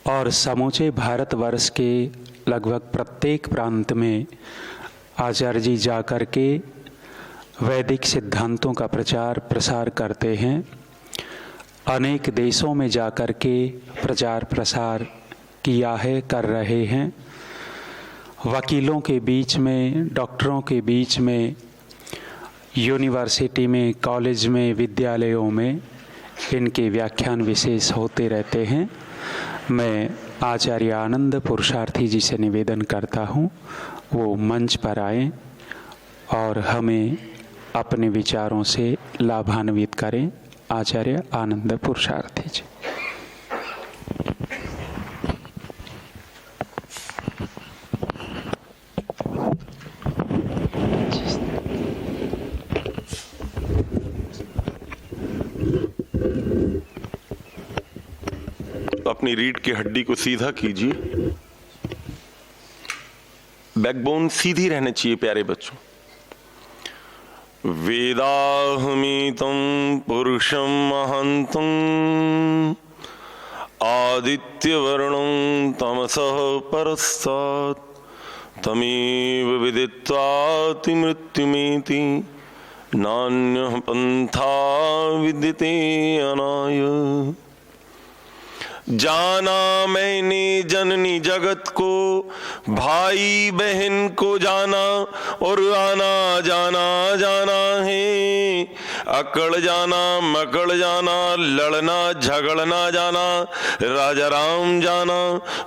और समूचे भारतवर्ष के लगभग प्रत्येक प्रांत में आचार्य जी जाकर के वैदिक सिद्धांतों का प्रचार प्रसार करते हैं। अनेक देशों में जाकर के प्रचार प्रसार किया है, कर रहे हैं। वकीलों के बीच में, डॉक्टरों के बीच में, यूनिवर्सिटी में, कॉलेज में, विद्यालयों में इनके व्याख्यान विशेष होते रहते हैं। मैं आचार्य आनंद पुरुषार्थी जी से निवेदन करता हूँ वो मंच पर आएं और हमें अपने विचारों से लाभान्वित करें। आचार्य आनंद पुरुषार्थी जी। अपनी रीढ़ की हड्डी को सीधा कीजिए। बैकबोन सीधी रहनी चाहिए प्यारे बच्चों। वेदाहमितं पुरुषं महन्तं आदित्यवर्णं तमसः परस्तात् तमेव विदित्वाति मृत्युमेति नान्यः पंथा विद्यते अनाय। जाना मैंने जननी जगत को, भाई बहन को जाना और आना जाना जाना है। अकड़ जाना मकड़ जाना, लड़ना झगड़ना जाना, राजा राम जाना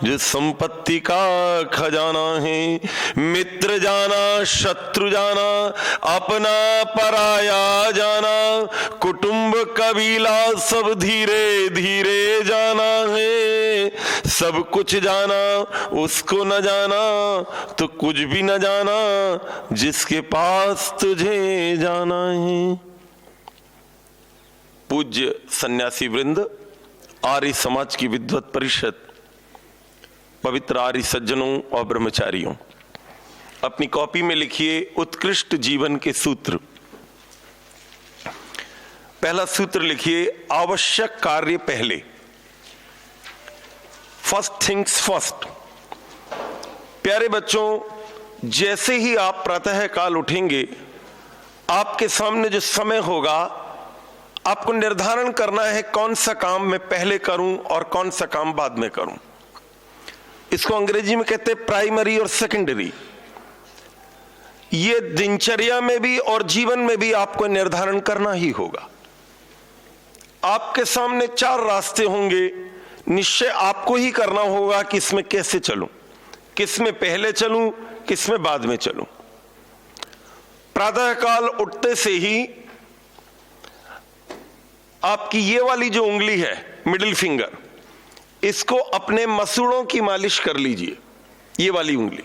जो संपत्ति का खजाना है। मित्र जाना शत्रु जाना, अपना पराया जाना, कुटुंब कबीला सब धीरे धीरे जाना है। सब कुछ जाना उसको न जाना तो कुछ भी न जाना जिसके पास तुझे जाना है। पूज्य सन्यासी वृंद, आर्य समाज की विद्वत परिषद, पवित्र आर्य सज्जनों और ब्रह्मचारियों, अपनी कॉपी में लिखिए उत्कृष्ट जीवन के सूत्र। पहला सूत्र लिखिए, आवश्यक कार्य पहले। First things first. प्यारे बच्चों, जैसे ही आप प्रातः काल उठेंगे, आपके सामने जो समय होगा, आपको निर्धारण करना है कौन सा काम मैं पहले करूं और कौन सा काम बाद में करूं। इसको अंग्रेजी में कहते हैं प्राइमरी और सेकेंडरी। ये दिनचर्या में भी और जीवन में भी आपको निर्धारण करना ही होगा। आपके सामने 4 रास्ते होंगे, निश्चय आपको ही करना होगा कि इसमें कैसे चलूं, किसमें पहले चलूं, किसमें बाद में चलूं। प्रातःकाल उठते से ही आपकी ये वाली जो उंगली है, मिडिल फिंगर, इसको अपने मसूड़ों की मालिश कर लीजिए। ये वाली उंगली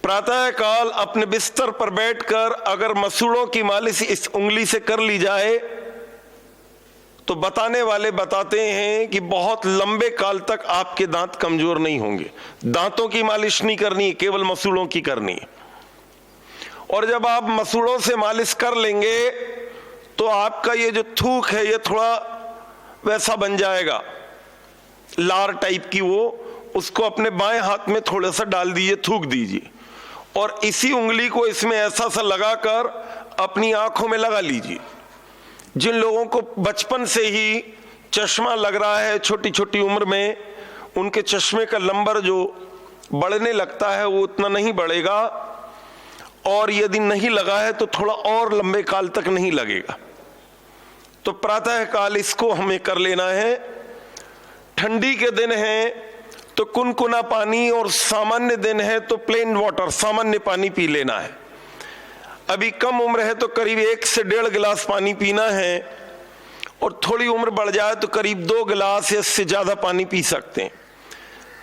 प्रातःकाल अपने बिस्तर पर बैठकर अगर मसूड़ों की मालिश इस उंगली से कर ली जाए तो बताने वाले बताते हैं कि बहुत लंबे काल तक आपके दांत कमजोर नहीं होंगे। दांतों की मालिश नहीं करनी है, केवल मसूड़ों की करनी है। और जब आप मसूड़ों से मालिश कर लेंगे तो आपका ये जो थूक है ये थोड़ा वैसा बन जाएगा, लार टाइप की। वो उसको अपने बाएं हाथ में थोड़ा सा डाल दीजिए, थूक दीजिए और इसी उंगली को इसमें ऐसा सा लगाकर अपनी आंखों में लगा लीजिए। जिन लोगों को बचपन से ही चश्मा लग रहा है छोटी छोटी उम्र में, उनके चश्मे का नंबर जो बढ़ने लगता है वो उतना नहीं बढ़ेगा, और यदि नहीं लगा है तो थोड़ा और लंबे काल तक नहीं लगेगा। तो प्रातः काल इसको हमें कर लेना है। ठंडी के दिन है तो कुनकुना पानी, और सामान्य दिन है तो प्लेन वाटर, सामान्य पानी पी लेना है। अभी कम उम्र है तो करीब 1 से 1.5 गिलास पानी पीना है, और थोड़ी उम्र बढ़ जाए तो करीब 2 गिलास या इससे ज्यादा पानी पी सकते हैं।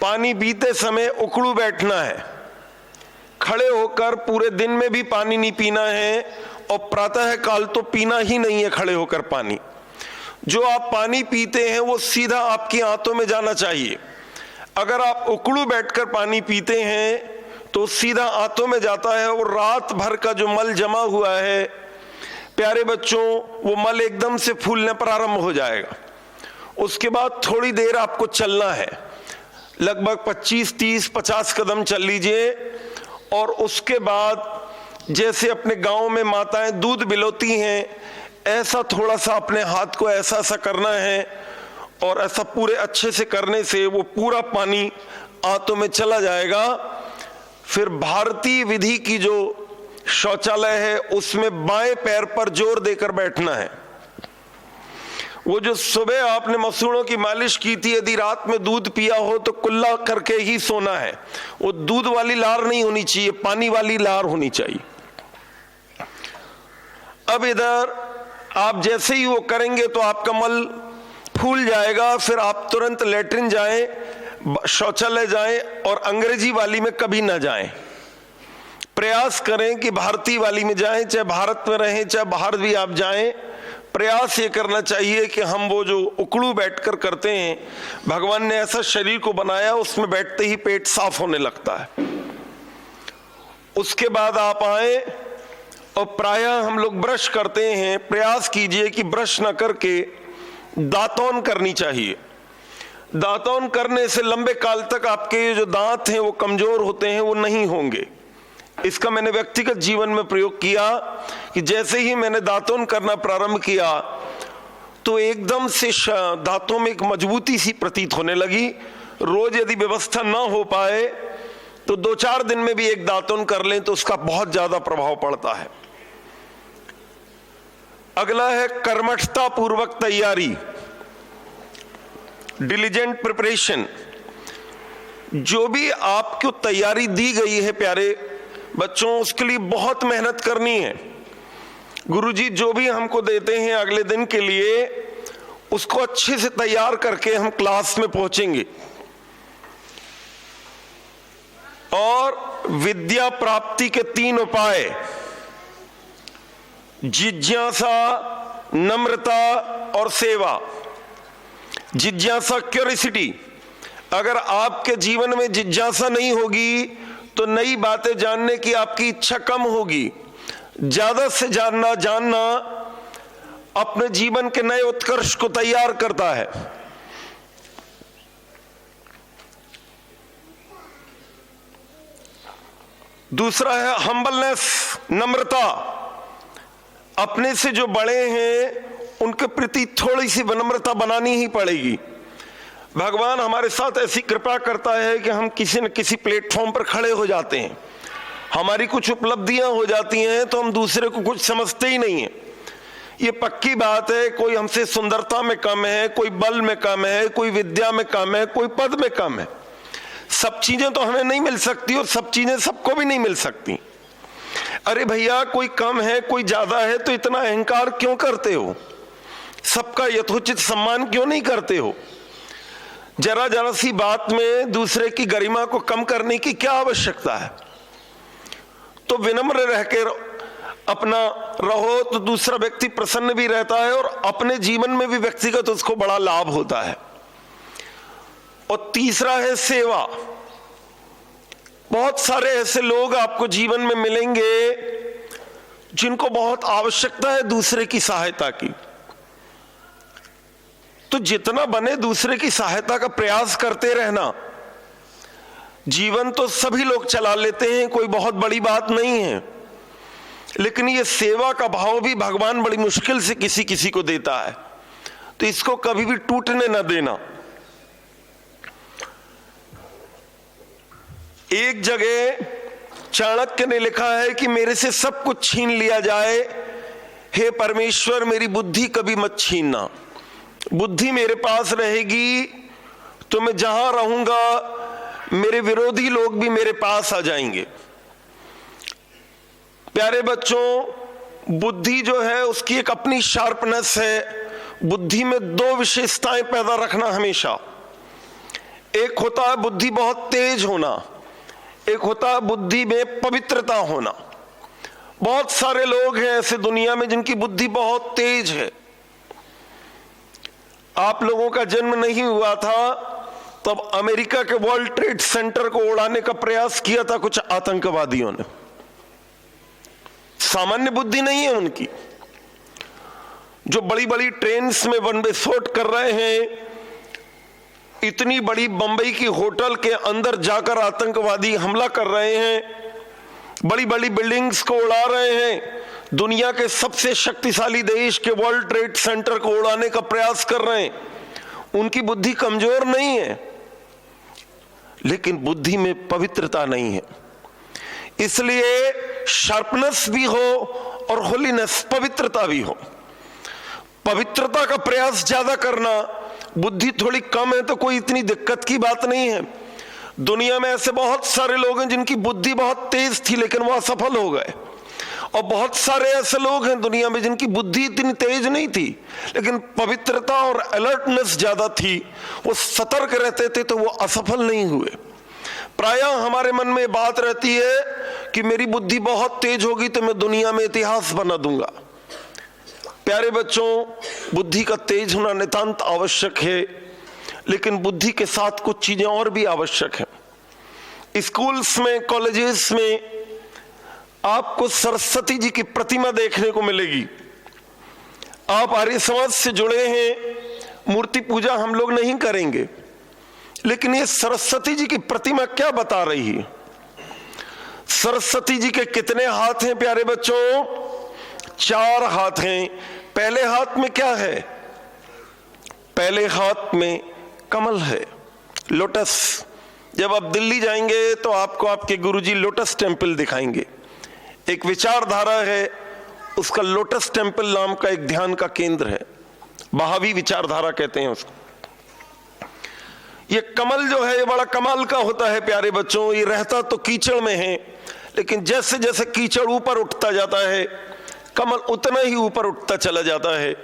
पानी पीते समय उकड़ू बैठना है, खड़े होकर पूरे दिन में भी पानी नहीं पीना है, और प्रातः काल तो पीना ही नहीं है खड़े होकर पानी। जो आप पानी पीते हैं वो सीधा आपकी आंतों में जाना चाहिए। अगर आप उकड़ू बैठकर पानी पीते हैं तो सीधा आंतों में जाता है, और रात भर का जो मल जमा हुआ है प्यारे बच्चों, वो मल एकदम से फूलने प्रारंभ हो जाएगा। उसके बाद थोड़ी देर आपको चलना है, लगभग 25, 30, 50 कदम चल लीजिए। और उसके बाद जैसे अपने गांव में माताएं दूध बिलोती हैं, ऐसा थोड़ा सा अपने हाथ को ऐसा ऐसा करना है, और ऐसा पूरे अच्छे से करने से वो पूरा पानी आंतों में चला जाएगा। फिर भारतीय विधि की जो शौचालय है उसमें बाएं पैर पर जोर देकर बैठना है। वो जो सुबह आपने मसूड़ों की मालिश की थी, यदि रात में दूध पिया हो तो कुल्ला करके ही सोना है। वो दूध वाली लार नहीं होनी चाहिए, पानी वाली लार होनी चाहिए। अब इधर आप जैसे ही वो करेंगे तो आपका मल फूल जाएगा। फिर आप तुरंत लेटरिन जाएं, शौचालय जाएं, और अंग्रेजी वाली में कभी ना जाएं। प्रयास करें कि भारतीय वाली में जाएं, चाहे भारत में रहें चाहे बाहर भी आप जाएं। प्रयास ये करना चाहिए कि हम वो जो उकड़ू बैठकर करते हैं, भगवान ने ऐसा शरीर को बनाया, उसमें बैठते ही पेट साफ होने लगता है। उसके बाद आप आए और प्रायः हम लोग ब्रश करते हैं, प्रयास कीजिए कि ब्रश न करके दातौन करनी चाहिए। दातौन करने से लंबे काल तक आपके जो दांत हैं वो कमजोर होते हैं, वो नहीं होंगे। इसका मैंने व्यक्तिगत जीवन में प्रयोग किया कि जैसे ही मैंने दातौन करना प्रारंभ किया तो एकदम से दांतों में एक मजबूती सी प्रतीत होने लगी। रोज यदि व्यवस्था ना हो पाए तो 2-4 दिन में भी एक दातौन कर लें तो उसका बहुत ज्यादा प्रभाव पड़ता है। अगला है कर्मठता पूर्वक तैयारी, डिलीजेंट प्रिपरेशन। जो भी आपको तैयारी दी गई है प्यारे बच्चों, उसके लिए बहुत मेहनत करनी है। गुरुजी जो भी हमको देते हैं अगले दिन के लिए, उसको अच्छे से तैयार करके हम क्लास में पहुंचेंगे। और विद्या प्राप्ति के 3 उपाय, जिज्ञासा, नम्रता और सेवा। जिज्ञासा, क्यूरियोसिटी। अगर आपके जीवन में जिज्ञासा नहीं होगी तो नई बातें जानने की आपकी इच्छा कम होगी। ज्यादा से जानना अपने जीवन के नए उत्कर्ष को तैयार करता है। दूसरा है हम्बलनेस, नम्रता। अपने से जो बड़े हैं उनके प्रति थोड़ी सी विनम्रता बनानी ही पड़ेगी। भगवान हमारे साथ ऐसी कृपा करता है कि हम किसी न किसी प्लेटफॉर्म पर खड़े हो जाते हैं, हमारी कुछ उपलब्धियां हो जाती हैं तो हम दूसरे को कुछ समझते ही नहीं है। ये पक्की बात है। कोई हमसे सुंदरता में कम है, कोई बल में कम है, कोई विद्या में कम है, कोई पद में कम है। सब चीजें तो हमें नहीं मिल सकती और सब चीजें सबको भी नहीं मिल सकती। अरे भैया, कोई कम है कोई ज्यादा है तो इतना अहंकार क्यों करते हो? सबका यथोचित सम्मान क्यों नहीं करते हो? जरा जरा सी बात में दूसरे की गरिमा को कम करने की क्या आवश्यकता है? तो विनम्र रहकर अपना रहो तो दूसरा व्यक्ति प्रसन्न भी रहता है और अपने जीवन में भी व्यक्तिगत उसको बड़ा लाभ होता है। और तीसरा है सेवा। बहुत सारे ऐसे लोग आपको जीवन में मिलेंगे जिनको बहुत आवश्यकता है दूसरे की सहायता की, तो जितना बने दूसरे की सहायता का प्रयास करते रहना। जीवन तो सभी लोग चला लेते हैं, कोई बहुत बड़ी बात नहीं है, लेकिन ये सेवा का भाव भी भगवान बड़ी मुश्किल से किसी किसी को देता है, तो इसको कभी भी टूटने न देना। एक जगह चाणक्य ने लिखा है कि मेरे से सब कुछ छीन लिया जाए, हे परमेश्वर मेरी बुद्धि कभी मत छीनना। बुद्धि मेरे पास रहेगी तो मैं जहां रहूंगा मेरे विरोधी लोग भी मेरे पास आ जाएंगे। प्यारे बच्चों, बुद्धि जो है उसकी एक अपनी शार्पनेस है। बुद्धि में 2 विशेषताएं पैदा रखना हमेशा। एक होता है बुद्धि बहुत तेज होना, एक होता है बुद्धि में पवित्रता होना। बहुत सारे लोग हैं ऐसे दुनिया में जिनकी बुद्धि बहुत तेज है। आप लोगों का जन्म नहीं हुआ था तब अमेरिका के वर्ल्ड ट्रेड सेंटर को उड़ाने का प्रयास किया था कुछ आतंकवादियों ने। सामान्य बुद्धि नहीं है उनकी। जो बड़ी बड़ी ट्रेन्स में बम विस्फोट कर रहे हैं, इतनी बड़ी बंबई की होटल के अंदर जाकर आतंकवादी हमला कर रहे हैं, बड़ी बड़ी बिल्डिंग्स को उड़ा रहे हैं, दुनिया के सबसे शक्तिशाली देश के वर्ल्ड ट्रेड सेंटर को उड़ाने का प्रयास कर रहे हैं। उनकी बुद्धि कमजोर नहीं है, लेकिन बुद्धि में पवित्रता नहीं है। इसलिए शार्पनेस भी हो और होलीनेस, पवित्रता भी हो। पवित्रता का प्रयास ज्यादा करना, बुद्धि थोड़ी कम है तो कोई इतनी दिक्कत की बात नहीं है। दुनिया में ऐसे बहुत सारे लोग हैं जिनकी बुद्धि बहुत तेज थी लेकिन वो असफल हो गए, और बहुत सारे ऐसे लोग हैं दुनिया में जिनकी बुद्धि इतनी तेज नहीं थी लेकिन पवित्रता और अलर्टनेस ज्यादा थी, वो सतर्क रहते थे तो वो असफल नहीं हुए। प्रायः हमारे मन में बात रहती है कि मेरी बुद्धि बहुत तेज होगी तो मैं दुनिया में इतिहास बना दूंगा। प्यारे बच्चों, बुद्धि का तेज होना नितांत आवश्यक है, लेकिन बुद्धि के साथ कुछ चीजें और भी आवश्यक हैं। स्कूल्स में, कॉलेजेस में आपको सरस्वती जी की प्रतिमा देखने को मिलेगी। आप आर्य समाज से जुड़े हैं, मूर्ति पूजा हम लोग नहीं करेंगे, लेकिन ये सरस्वती जी की प्रतिमा क्या बता रही है? सरस्वती जी के कितने हाथ हैं प्यारे बच्चों? 4 हाथ हैं। पहले हाथ में क्या है? पहले हाथ में कमल है, लोटस। जब आप दिल्ली जाएंगे तो आपको आपके गुरुजी लोटस टेम्पल दिखाएंगे। एक विचारधारा है, उसका लोटस टेम्पल नाम का एक ध्यान का केंद्र है, बहावी विचारधारा कहते हैं उसको। ये कमल जो है ये बड़ा कमाल का होता है प्यारे बच्चों। ये रहता तो कीचड़ में है, लेकिन जैसे जैसे कीचड़ ऊपर उठता जाता है, कमल उतना ही ऊपर उठता चला जाता है।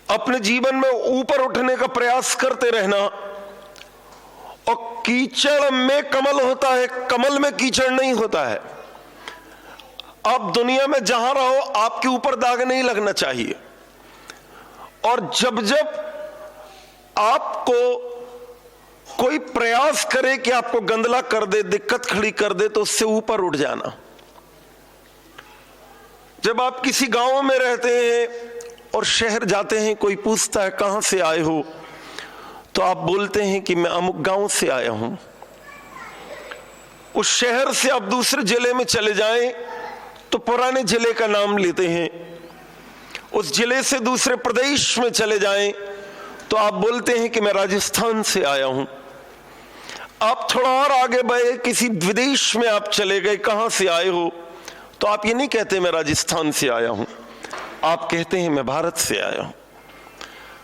अपने जीवन में ऊपर उठने का प्रयास करते रहना, और कीचड़ में कमल होता है, कमल में कीचड़ नहीं होता है। आप दुनिया में जहां रहो आपके ऊपर दाग नहीं लगना चाहिए, और जब जब आपको कोई प्रयास करे कि आपको गंदला कर दे, दिक्कत खड़ी कर दे, तो उससे ऊपर उठ जाना। जब आप किसी गांव में रहते हैं और शहर जाते हैं, कोई पूछता है कहां से आए हो, तो आप बोलते हैं कि मैं अमुक गांव से आया हूं। उस शहर से आप दूसरे जिले में चले जाएं तो पुराने जिले का नाम लेते हैं। उस जिले से दूसरे प्रदेश में चले जाएं तो आप बोलते हैं कि मैं राजस्थान से आया हूं। आप थोड़ा और आगे बढ़े, किसी विदेश में आप चले गए, कहां से आए हो, तो आप ये नहीं कहते मैं राजस्थान से आया हूं, आप कहते हैं मैं भारत से आया हूं।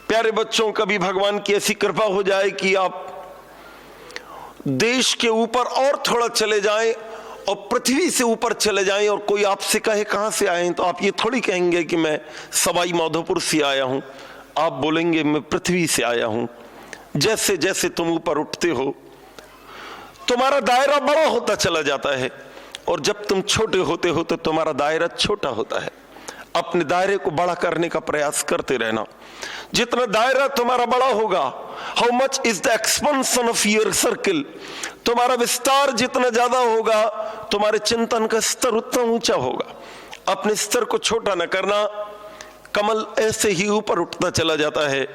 प्यारे बच्चों, कभी भगवान की ऐसी कृपा हो जाए कि आप देश के ऊपर और थोड़ा चले जाएं और पृथ्वी से ऊपर चले जाएं, और कोई आपसे कहे कहां से आए हैं, तो आप ये थोड़ी कहेंगे कि मैं सवाई माधोपुर से आया हूं, आप बोलेंगे मैं पृथ्वी से आया हूं। जैसे जैसे तुम ऊपर उठते हो तुम्हारा दायरा बड़ा होता चला जाता है, और जब तुम छोटे होते हो तो तुम्हारा दायरा छोटा होता है। अपने दायरे को बड़ा करने का प्रयास करते रहना। जितना दायरा तुम्हारा बड़ा होगा, how much is the expansion of your circle, तुम्हारा विस्तार जितना ज्यादा होगा, तुम्हारे चिंतन का स्तर उतना ऊंचा होगा। अपने स्तर को छोटा न करना। कमल ऐसे ही ऊपर उठता चला जाता है।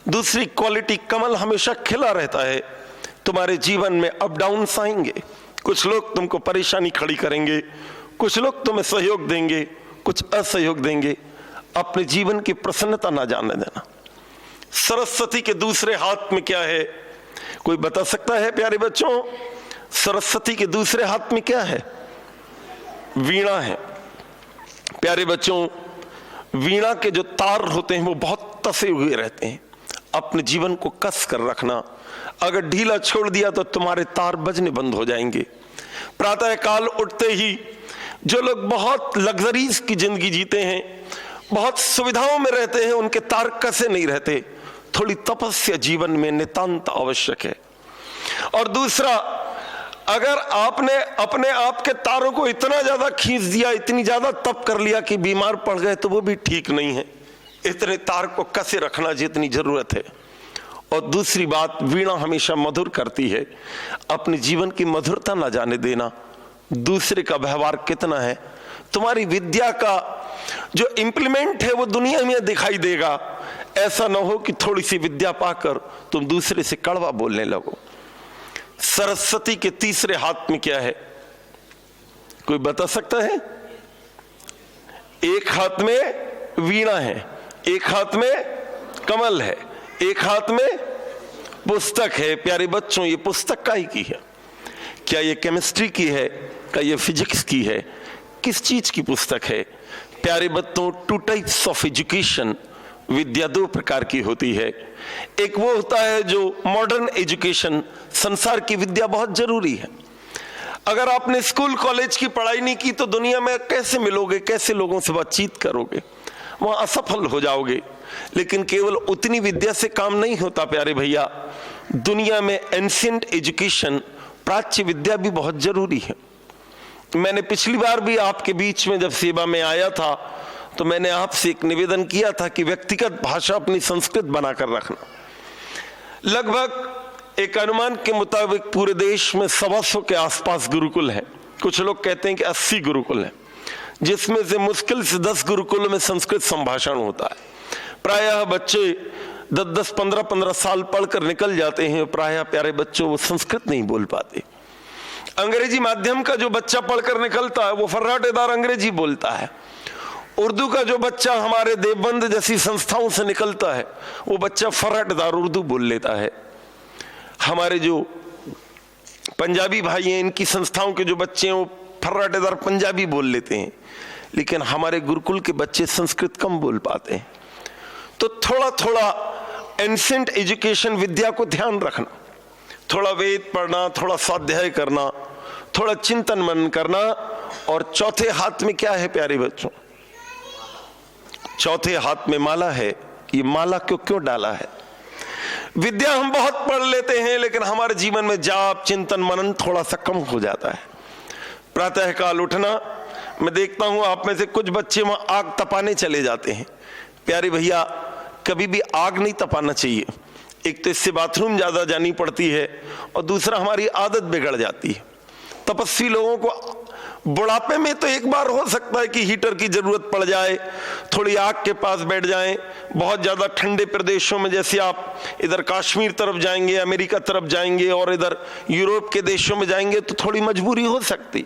दूसरी क्वालिटी, कमल हमेशा खिला रहता है। तुम्हारे जीवन में अप डाउन्स आएंगे, कुछ लोग तुमको परेशानी खड़ी करेंगे, कुछ लोग तुम्हें सहयोग देंगे, कुछ असहयोग देंगे। अपने जीवन की प्रसन्नता ना जाने देना। सरस्वती के दूसरे हाथ में क्या है, कोई बता सकता है प्यारे बच्चों? सरस्वती के दूसरे हाथ में क्या है? वीणा है। प्यारे बच्चों, वीणा के जो तार होते हैं वो बहुत तसे हुए रहते हैं। अपने जीवन को कस कर रखना। अगर ढीला छोड़ दिया तो तुम्हारे तार बजने बंद हो जाएंगे। प्रातः काल उठते ही जो लोग बहुत लग्जरीज की जिंदगी जीते हैं, बहुत सुविधाओं में रहते हैं, उनके तार कसे नहीं रहते। थोड़ी तपस्या जीवन में नितांत आवश्यक है। और दूसरा, अगर आपने अपने आप के तारों को इतना ज्यादा खींच दिया, इतनी ज्यादा तप कर लिया कि बीमार पड़ गए, तो वो भी ठीक नहीं है। इतने तार को कसे रखना जितनी जरूरत है। और दूसरी बात, वीणा हमेशा मधुर करती है। अपने जीवन की मधुरता ना जाने देना। दूसरे का व्यवहार कितना है, तुम्हारी विद्या का जो इंप्लीमेंट है वो दुनिया में दिखाई देगा। ऐसा ना हो कि थोड़ी सी विद्या पाकर तुम दूसरे से कड़वा बोलने लगो। सरस्वती के तीसरे हाथ में क्या है, कोई बता सकता है? एक हाथ में वीणा है, एक हाथ में कमल है, एक हाथ में पुस्तक है। प्यारे बच्चों, ये पुस्तक काहे की है? क्या ये केमिस्ट्री की है? क्या ये फिजिक्स की है? किस चीज की पुस्तक है? प्यारे बच्चों, टू टाइप्स ऑफ एजुकेशन, विद्या दो प्रकार की होती है। एक वो होता है जो मॉडर्न एजुकेशन, संसार की विद्या बहुत जरूरी है। अगर आपने स्कूल कॉलेज की पढ़ाई नहीं की तो दुनिया में कैसे मिलोगे, कैसे लोगों से बातचीत करोगे? वहां असफल हो जाओगे। लेकिन केवल उतनी विद्या से काम नहीं होता प्यारे भैया, दुनिया में एंशिएंट एजुकेशन, प्राच्य विद्या भी बहुत जरूरी है। मैंने पिछली बार भी आपके बीच में जब सेवा में आया था तो मैंने आपसे एक निवेदन किया था कि व्यक्तिगत भाषा अपनी संस्कृत बनाकर रखना। लगभग एक अनुमान के मुताबिक पूरे देश में 125 के आसपास गुरुकुल है। कुछ लोग कहते हैं कि 80 गुरुकुल है, जिसमें से मुश्किल से 10 गुरुकुल में संस्कृत संभाषण होता है। प्रायः बच्चे 10-10, 15-15 साल पढ़कर निकल जाते हैं। प्रायः प्यारे बच्चों वो संस्कृत नहीं बोल पाते। अंग्रेजी माध्यम का जो बच्चा पढ़कर निकलता है वो फर्राटेदार अंग्रेजी बोलता है। उर्दू का जो बच्चा हमारे देवबंद जैसी संस्थाओं से निकलता है वो बच्चा फर्राटेदार उर्दू बोल लेता है। हमारे जो पंजाबी भाई हैं, इनकी संस्थाओं के जो बच्चे हैं वो फर्राटेदार पंजाबी बोल लेते हैं। लेकिन हमारे गुरुकुल के बच्चे संस्कृत कम बोल पाते हैं। तो थोड़ा थोड़ा एंशिएंट एजुकेशन विद्या को ध्यान रखना, थोड़ा वेद पढ़ना, थोड़ा स्वाध्याय करना, थोड़ा चिंतन मनन करना। और चौथे हाथ में क्या है प्यारे बच्चों? चौथे हाथ में माला है। ये माला क्यों डाला है? विद्या हम बहुत पढ़ लेते हैं लेकिन हमारे जीवन में जाप, चिंतन, मनन थोड़ा सा कम हो जाता है। प्रातः काल उठना, मैं देखता हूं आप में से कुछ बच्चे वहां आग तपाने चले जाते हैं। प्यारे भैया, कभी भी आग नहीं तपाना चाहिए। एक तो इससे बाथरूम ज्यादा जानी पड़ती है और दूसरा हमारी आदत बिगड़ जाती है। तपस्वी लोगों को बुढ़ापे में तो एक बार हो सकता है कि हीटर की जरूरत पड़ जाए, थोड़ी आग के पास बैठ जाएं। बहुत ज्यादा ठंडे प्रदेशों में, जैसे आप इधर कश्मीर तरफ जाएंगे, अमेरिका तरफ जाएंगे और इधर यूरोप के देशों में जाएंगे तो थोड़ी मजबूरी हो सकती।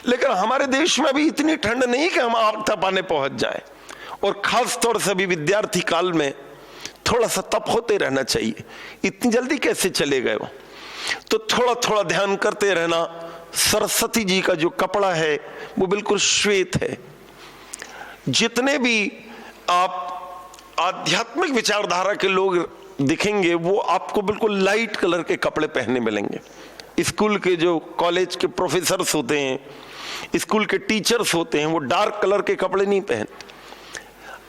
लेकिन हमारे देश में अभी इतनी ठंड नहीं कि हम आग तपाने पहुंच जाए। और खास तौर से अभी विद्यार्थी काल में थोड़ा सा तप होते रहना चाहिए। इतनी जल्दी कैसे चले गए वो? तो थोड़ा थोड़ा ध्यान करते रहना। सरस्वती जी का जो कपड़ा है वो बिल्कुल श्वेत है। जितने भी आप आध्यात्मिक विचारधारा के लोग दिखेंगे वो आपको बिल्कुल लाइट कलर के कपड़े पहने मिलेंगे। स्कूल के जो कॉलेज के प्रोफेसर्स होते हैं, स्कूल के टीचर्स होते हैं, वो डार्क कलर के कपड़े नहीं पहनते।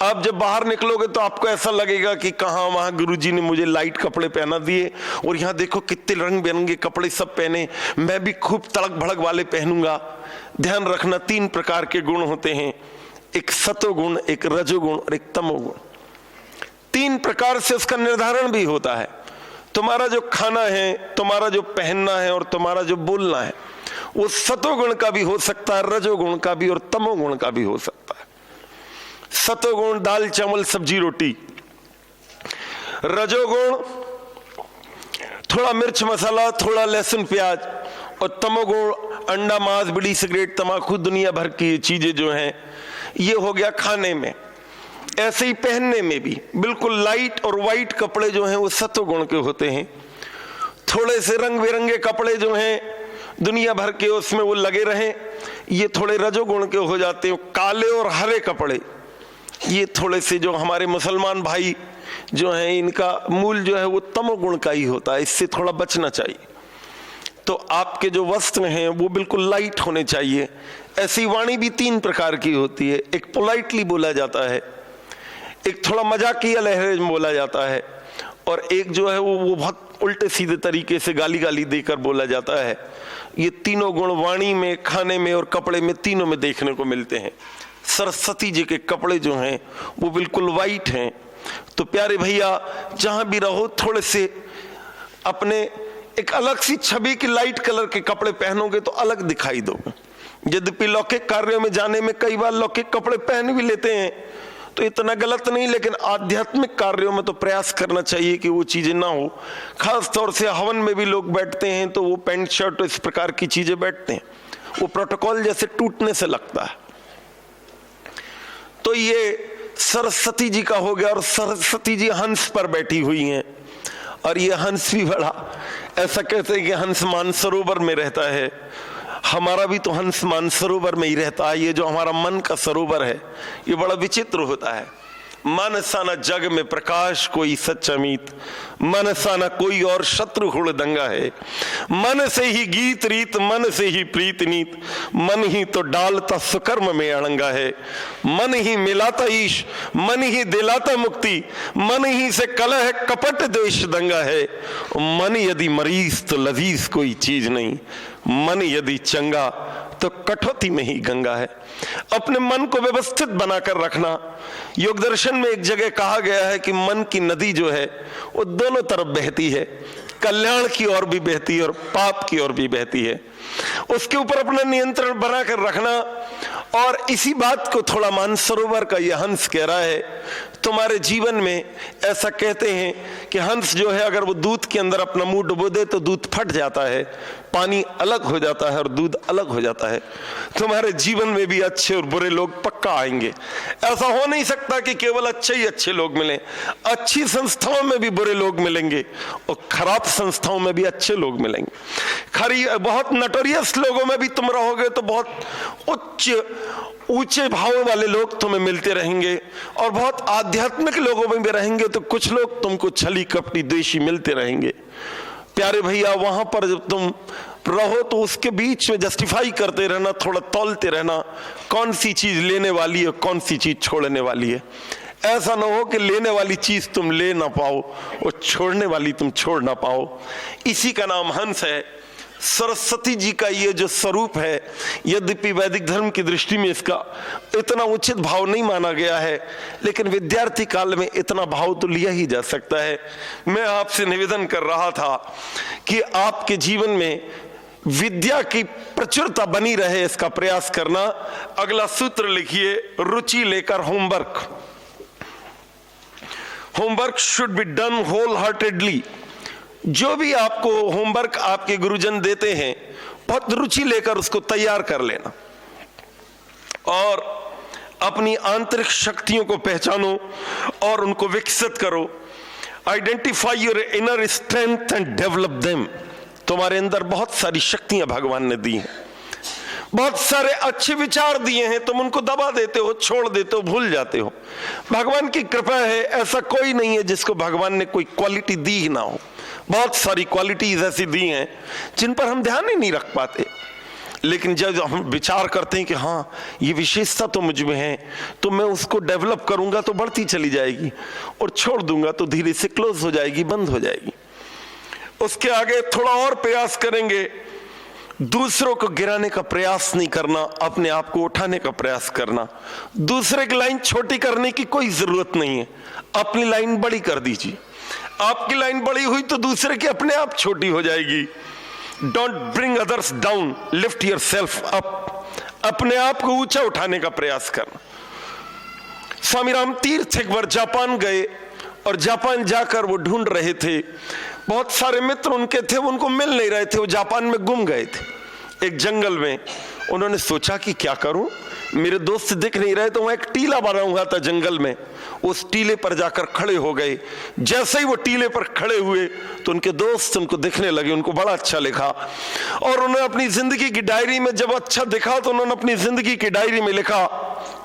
आप जब बाहर निकलोगे तो आपको ऐसा लगेगा कि कहाँ वहां गुरुजी ने मुझे लाइट कपड़े पहना दिए और यहाँ देखो कितने रंग बिरंगे कपड़े सब पहने, मैं भी खूब तड़क भड़क वाले पहनूंगा। ध्यान रखना, 3 प्रकार के गुण होते हैं, एक सतोगुण, एक रजोगुण और एक तमोगुण। 3 प्रकार से उसका निर्धारण भी होता है। तुम्हारा जो खाना है, तुम्हारा जो पहनना है और तुम्हारा जो बोलना है वो सतोगुण का भी हो सकता है, रजोगुण का भी और तमोगुण का भी हो सकता है। सतोगुण दाल चावल सब्जी रोटी, रजोगुण थोड़ा मिर्च मसाला, थोड़ा लहसुन प्याज, और तमोगुण अंडा मांस बीड़ी सिगरेट तंबाकू दुनिया भर की चीजें जो हैं। ये हो गया खाने में। ऐसे ही पहनने में भी बिल्कुल लाइट और वाइट कपड़े जो हैं वो सतोगुण के होते हैं। थोड़े से रंग बिरंगे कपड़े जो हैं दुनिया भर के उसमें वो लगे रहें, ये थोड़े रजोगुण के हो जाते हैं। काले और हरे कपड़े ये थोड़े से जो हमारे मुसलमान भाई जो हैं इनका मूल जो है वो तमोगुण का ही होता है, इससे थोड़ा बचना चाहिए। तो आपके जो वस्त्र हैं वो बिल्कुल लाइट होने चाहिए। ऐसी वाणी भी 3 प्रकार की होती है। एक पोलाइटली बोला जाता है, एक थोड़ा मजाकिया लहजे में बोला जाता है, और एक जो है वो बहुत उल्टे सीधे तरीके से गाली गाली देकर बोला जाता है। ये तीनों गुण वाणी में, खाने में और कपड़े में, तीनों में देखने को मिलते हैं। सरस्वती जी के कपड़े जो हैं वो बिल्कुल वाइट हैं। तो प्यारे भैया, जहां भी रहो थोड़े से अपने एक अलग सी छवि की लाइट कलर के कपड़े पहनोगे तो अलग दिखाई दोगे। यद्यपि लौकिक कार्यों में जाने में कई बार लौकिक कपड़े पहन भी लेते हैं, तो इतना गलत नहीं, लेकिन आध्यात्मिक कार्यों में तो प्रयास करना चाहिए कि वो चीजें ना हो। खास तौर से हवन में भी लोग बैठते हैं तो वो पैंट शर्ट इस प्रकार की चीजें बैठते हैं, वो प्रोटोकॉल जैसे टूटने से लगता है। तो ये सरस्वती जी का हो गया, और सरस्वती जी हंस पर बैठी हुई हैं, और ये हंस भी बड़ा, ऐसा कहते हैं कि हंस मानसरोवर में रहता है। हमारा भी तो हंस मानसरोवर में ही रहता है। ये जो हमारा मन का सरोवर है, ये बड़ा विचित्र होता है। मन साना जग में प्रकाश कोई सच्चा मीत, मन साना कोई और शत्रु हुड़दंगा है। मन से ही गीत रीत, मन से ही प्रीत नीत, मन ही तो डालता सुकर्म में अड़ंगा है। मन ही मिलाता ईश, मन ही दिलाता मुक्ति, मन ही से कलह कपट देश दंगा है। मन यदि मरीज तो लजीज कोई चीज नहीं, मन यदि चंगा तो कठौती में ही गंगा है। अपने मन को व्यवस्थित बनाकर रखना। योग दर्शन में एक जगह कहा गया है कि मन की नदी जो है वो दोनों तरफ बहती है, कल्याण की ओर भी बहती है और पाप की ओर भी बहती है। उसके ऊपर अपना नियंत्रण बनाकर रखना। और इसी बात को थोड़ा मानसरोवर का यह हंस कह रहा है। तुम्हारे जीवन में ऐसा कहते हैं कि हंस जो है, अगर वो दूध के अंदर अपना मुंह डुबो दे तो दूध फट जाता है, पानी अलग हो जाता है और दूध अलग हो जाता है। तुम्हारे जीवन में भी अच्छे और बुरे लोग पक्का आएंगे। ऐसा हो नहीं सकता कि केवल अच्छे ही अच्छे लोग मिलें। अच्छी संस्थाओं में भी बुरे लोग मिलेंगे और खराब संस्थाओं में भी अच्छे लोग मिलेंगे। बहुत नटोरियस लोगों में भी तुम रहोगे तो बहुत ऊंचे भाव वाले लोग तुम्हें मिलते रहेंगे, और बहुत आध्यात्मिक लोगों में भी रहेंगे तो कुछ लोग तुमको छली कपटी द्वेषी मिलते रहेंगे। प्यारे भैया, वहां पर जब तुम रहो तो उसके बीच में जस्टिफाई करते रहना, थोड़ा तौलते रहना, कौन सी चीज लेने वाली है, कौन सी चीज छोड़ने वाली है। ऐसा ना हो कि लेने वाली चीज तुम ले ना पाओ और छोड़ने वाली तुम छोड़ ना पाओ। इसी का नाम हंस है। सरस्वती जी का ये जो स्वरूप है, यद्यपि वैदिक धर्म की दृष्टि में इसका इतना उचित भाव नहीं माना गया है, लेकिन विद्यार्थी काल में इतना भाव तो लिया ही जा सकता है। मैं आपसे निवेदन कर रहा था कि आपके जीवन में विद्या की प्रचुरता बनी रहे, इसका प्रयास करना। अगला सूत्र लिखिए, रुचि लेकर homework. Homework should be done wholeheartedly. जो भी आपको होमवर्क आपके गुरुजन देते हैं, बहुत रुचि लेकर उसको तैयार कर लेना, और अपनी आंतरिक शक्तियों को पहचानो और उनको विकसित करो। Identify your inner strength and develop them. तुम्हारे अंदर बहुत सारी शक्तियां भगवान ने दी हैं, बहुत सारे अच्छे विचार दिए हैं, तुम उनको दबा देते हो, छोड़ देते हो, भूल जाते हो। भगवान की कृपा है, ऐसा कोई नहीं है जिसको भगवान ने कोई क्वालिटी दी ही ना हो। बहुत सारी क्वालिटीज ऐसी दी हैं जिन पर हम ध्यान ही नहीं रख पाते, लेकिन जब हम विचार करते हैं कि हाँ ये विशेषता तो मुझ में है, तो मैं उसको डेवलप करूंगा तो बढ़ती चली जाएगी, और छोड़ दूंगा तो धीरे से क्लोज हो जाएगी, बंद हो जाएगी। उसके आगे थोड़ा और प्रयास करेंगे। दूसरों को गिराने का प्रयास नहीं करना, अपने आप को उठाने का प्रयास करना। दूसरे की लाइन छोटी करने की कोई जरूरत नहीं है, अपनी लाइन बड़ी कर दीजिए। आपकी लाइन बड़ी हुई तो दूसरे की अपने आप छोटी हो जाएगी। Don't bring others down, lift yourself up. अपने आप को ऊंचा उठाने का प्रयास करना। स्वामी राम तीर्थ एक बार जापान गए, और जापान जाकर वो ढूंढ रहे थे, बहुत सारे मित्र उनके थे, वो उनको मिल नहीं रहे थे, वो जापान में गुम गए थे एक जंगल में। उन्होंने सोचा कि क्या करूं, मेरे दोस्त दिख नहीं रहे, तो वहां एक टीला बना हुआ था जंगल में, उस टीले पर जाकर खड़े हो गए। जैसे ही वो टीले पर खड़े हुए तो उनके दोस्त उनको दिखने लगे, उनको बड़ा अच्छा लिखा, और उन्होंने अपनी जिंदगी की डायरी में जब अच्छा दिखा तो उन्होंने अपनी जिंदगी की डायरी में लिखा,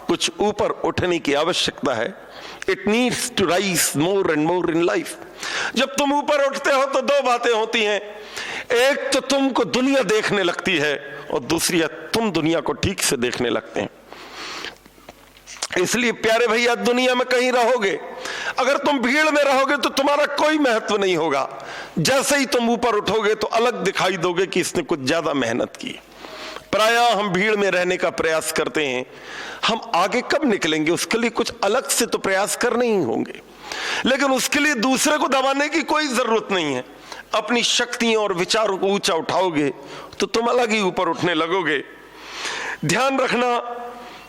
कुछ ऊपर उठने की आवश्यकता है। It needs to rise more and more in life. जब तुम ऊपर उठते हो तो दो बातें होती हैं, एक तो तुमको दुनिया देखने लगती है, और दूसरी तुम दुनिया को ठीक से देखने लगते हैं। इसलिए प्यारे भैया, दुनिया में कहीं रहोगे, अगर तुम भीड़ में रहोगे तो तुम्हारा कोई महत्व नहीं होगा। जैसे ही तुम ऊपर उठोगे तो अलग दिखाई दोगे कि इसने कुछ ज्यादा मेहनत की। प्रायः हम भीड़ में रहने का प्रयास करते हैं, हम आगे कब निकलेंगे उसके लिए कुछ अलग से तो प्रयास करने ही होंगे, लेकिन उसके लिए दूसरे को दबाने की कोई जरूरत नहीं है। अपनी शक्तियों और विचारों को ऊंचा उठाओगे तो तुम अलग ही ऊपर उठने लगोगे। ध्यान रखना,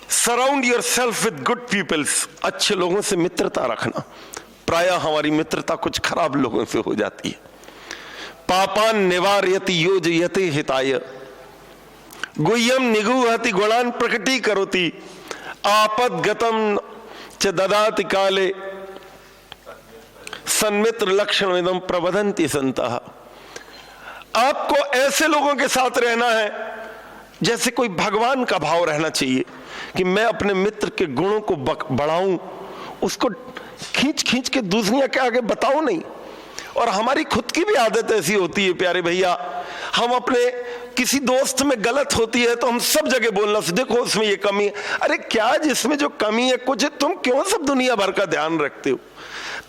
surround yourself with good peoples, अच्छे लोगों से मित्रता रखना। प्रायः हमारी मित्रता कुछ खराब लोगों से हो जाती है। पापान निवारयति योजयते हिताय, गुह्यम निगूहति गुणान प्रकटी करोति, आपद गतम च ददाति काले, सन्मित्र लक्षण इदम प्रबधन्ति संतः। आपको ऐसे लोगों के साथ रहना है जैसे कोई भगवान का भाव रहना चाहिए कि मैं अपने मित्र के गुणों को बढ़ाऊं, उसको खींच खींच के दूसरियों के आगे बताऊं नहीं। और हमारी खुद की भी आदत ऐसी होती है प्यारे भैया, हम अपने किसी दोस्त में गलत होती है तो हम सब जगह बोलना से देखो उसमें ये कमी है। अरे क्या जिसमें जो कमी है कुछ है, तुम क्यों सब दुनिया भर का ध्यान रखते हो?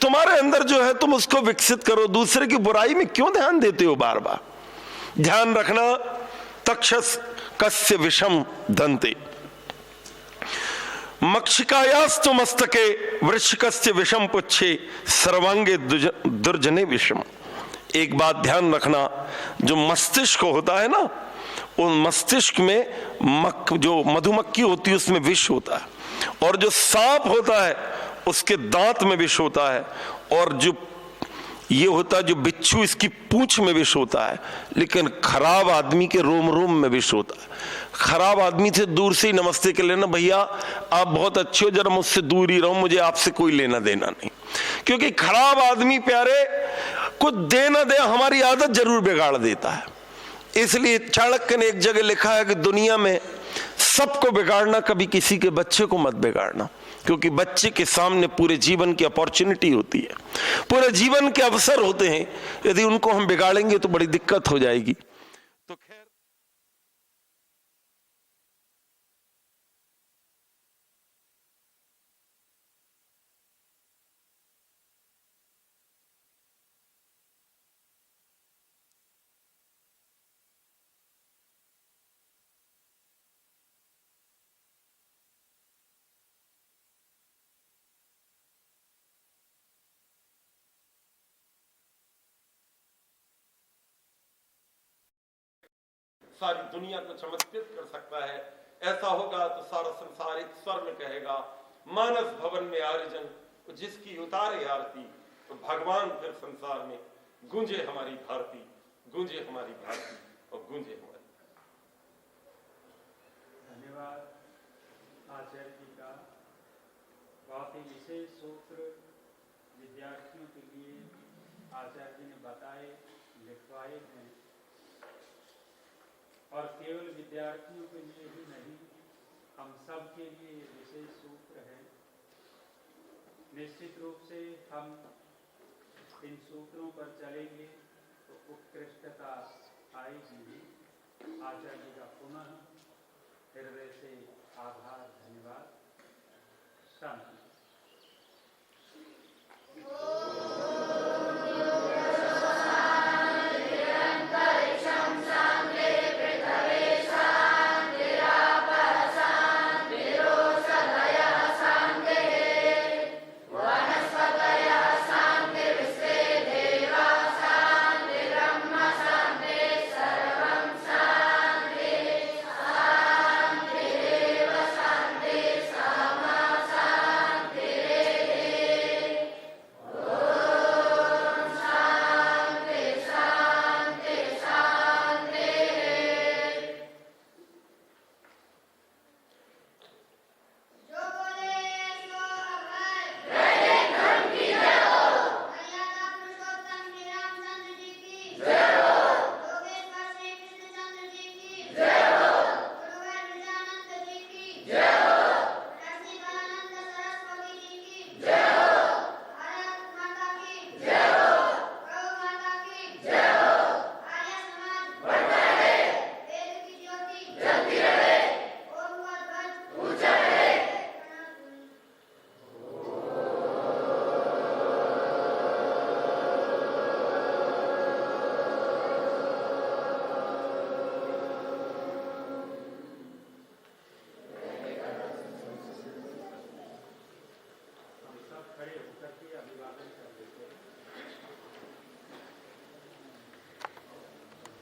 तुम्हारे अंदर जो है तुम उसको विकसित करो, दूसरे की बुराई में क्यों ध्यान देते हो बार बार? ध्यान रखना, तक्षस कस्य विषम दंते, मक्षिकायास्तु मस्तके वृश्चिकस्य विषम पुच्छे, सर्वांगे दुर्जने विषम। एक बात ध्यान रखना, जो मस्तिष्क होता है ना, उन मस्तिष्क में जो मधुमक्खी होती है उसमें विष होता है, और जो सांप होता है उसके दांत में विष होता है, और जो ये होता है जो बिच्छू, इसकी पूंछ में विष होता है। लेकिन खराब आदमी के रोम रोम में विष होता है। खराब आदमी से दूर से ही नमस्ते कर लेना, भैया आप बहुत अच्छे हो, जरा मुझसे दूर ही रहो, मुझे आपसे कोई लेना देना नहीं। क्योंकि खराब आदमी प्यारे कुछ दे ना दे हमारी आदत जरूर बिगाड़ देता है। इसलिए चाणक्य ने एक जगह लिखा है कि दुनिया में सबको बिगाड़ना, कभी किसी के बच्चे को मत बिगाड़ना, क्योंकि बच्चे के सामने पूरे जीवन की अपॉर्चुनिटी होती है, पूरे जीवन के अवसर होते हैं। यदि उनको हम बिगाड़ेंगे तो बड़ी दिक्कत हो जाएगी। तो खैर, सारी दुनिया को चमत्कृत कर सकता है। ऐसा होगा तो सारा संसार एक स्वर में कहेगा, मानस भवन में आर्यजन, जिसकी उतारे आरती, तो भगवान फिर संसार में गूंजे हमारी भारती, गूंजे हमारी भारती और गूंजे हमारी। धन्यवाद आचार्य जी का। बहुत ही विशेष सूत्र विद्यार्थियों के लिए आचार्य जी ने बताए, लिखवाए हैं, और केवल विद्यार्थियों के लिए ही नहीं, हम सब के लिए विशेष सूत्र है। निश्चित रूप से हम इन सूत्रों पर चलेंगे तो उत्कृष्टता आएगी। आचार्य जी का पुनः हृदय से आभार, धन्यवाद, शांति।